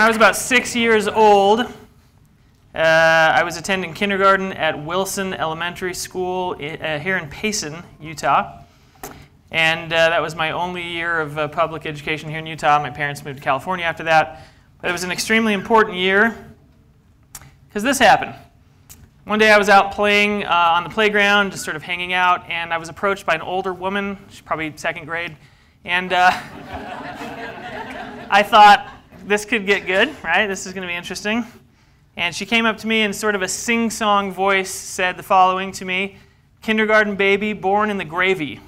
I was about 6 years old, I was attending kindergarten at Wilson Elementary School here in Payson, Utah. And that was my only year of public education here in Utah. My parents moved to California after that. But it was an extremely important year because this happened. One day I was out playing on the playground, just sort of hanging out, and I was approached by an older woman. She's probably second grade. And I thought, this could get good, right? This is going to be interesting. And she came up to me and sort of a sing-song voice said the following to me: "Kindergarten baby born in the gravy."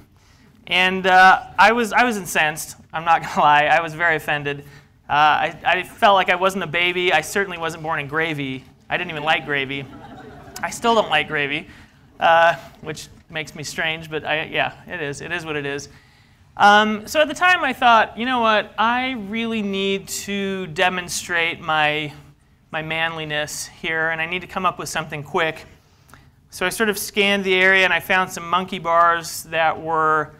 And I was incensed. I'm not going to lie. I was very offended. I felt like I wasn't a baby. I certainly wasn't born in gravy. I didn't even like gravy. I still don't like gravy, which makes me strange, but yeah, it is. It is what it is. So at the time I thought, you know what? I really need to demonstrate my manliness here, and I need to come up with something quick. So I sort of scanned the area, and I found some monkey bars that were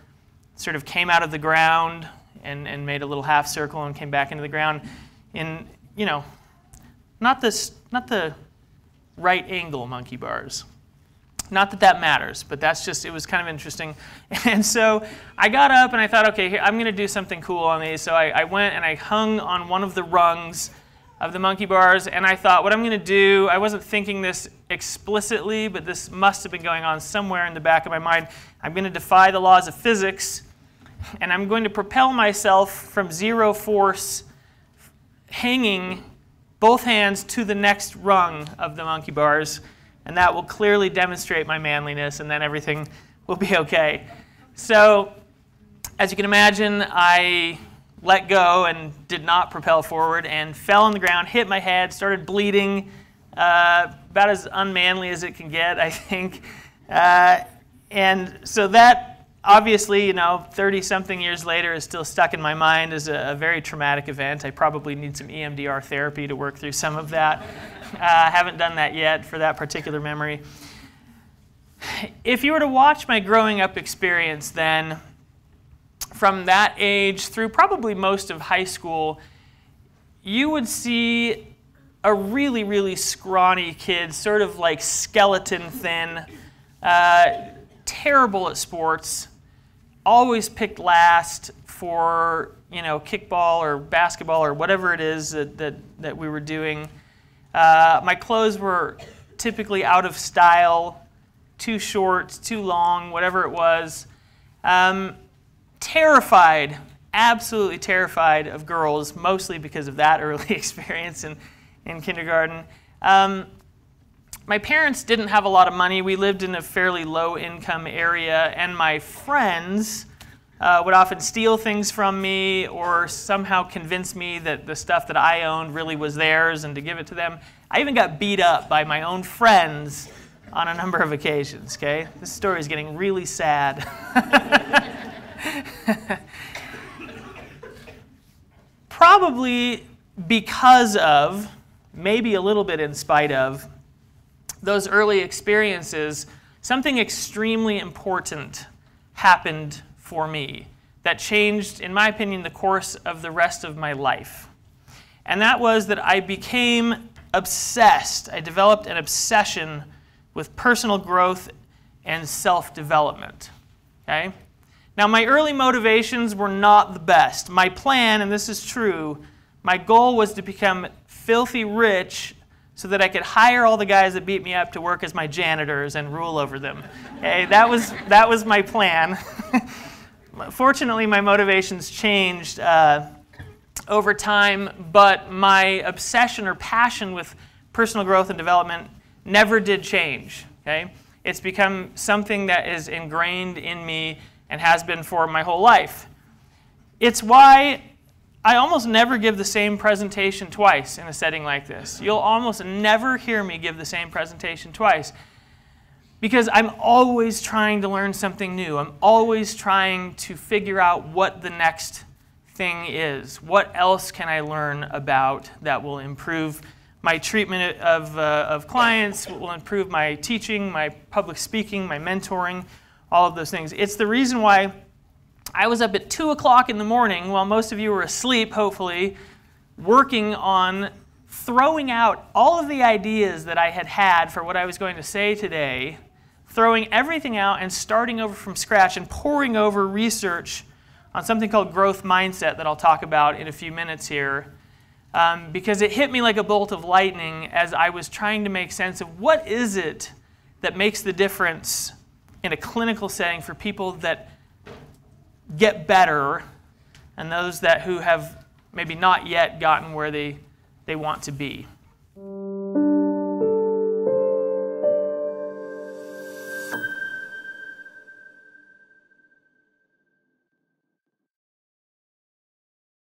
sort of came out of the ground and made a little half circle and came back into the ground in, you know, not the right angle monkey bars. Not that that matters, but that's just, it was kind of interesting. And so I got up and I thought, okay, here, I'm going to do something cool on these. So I went and I hung on one of the rungs of the monkey bars, and I thought, what I'm going to do, I wasn't thinking this explicitly, but this must have been going on somewhere in the back of my mind. I'm going to defy the laws of physics, and I'm going to propel myself from zero force, hanging both hands to the next rung of the monkey bars, and that will clearly demonstrate my manliness, and then everything will be okay. So, as you can imagine, I let go and did not propel forward and fell on the ground, hit my head, started bleeding, about as unmanly as it can get, I think. And so that, obviously, you know, 30-something years later is still stuck in my mind as a very traumatic event. I probably need some EMDR therapy to work through some of that. I haven't done that yet for that particular memory. If you were to watch my growing up experience then, from that age through probably most of high school, you would see a really, really scrawny kid, sort of like skeleton thin, terrible at sports, always picked last for, you know, kickball or basketball or whatever it is that we were doing. My clothes were typically out of style, too short, too long, whatever it was. Terrified, absolutely terrified of girls, mostly because of that early experience in kindergarten. My parents didn't have a lot of money. We lived in a fairly low-income area, and my friends would often steal things from me or somehow convince me that the stuff that I owned really was theirs and to give it to them. I even got beat up by my own friends on a number of occasions, okay? This story is getting really sad. Probably because of, maybe a little bit in spite of, those early experiences, something extremely important happened for me that changed, in my opinion, the course of the rest of my life. And that was that I became obsessed. I developed an obsession with personal growth and self-development. Okay? Now, my early motivations were not the best. My plan, and this is true, my goal was to become filthy rich so that I could hire all the guys that beat me up to work as my janitors and rule over them. Okay? That was my plan. Fortunately, my motivations changed over time, but my obsession or passion with personal growth and development never did change. Okay? It's become something that is ingrained in me and has been for my whole life. It's why I almost never give the same presentation twice in a setting like this. You'll almost never hear me give the same presentation twice because I'm always trying to learn something new. I'm always trying to figure out what the next thing is. What else can I learn about that will improve my treatment of clients, will improve my teaching, my public speaking, my mentoring, all of those things. It's the reason why I was up at 2 o'clock in the morning while most of you were asleep, hopefully, working on throwing out all of the ideas that I had had for what I was going to say today, throwing everything out and starting over from scratch and poring over research on something called growth mindset that I'll talk about in a few minutes here, because it hit me like a bolt of lightning as I was trying to make sense of what is it that makes the difference in a clinical setting for people that get better and those who have maybe not yet gotten where they want to be.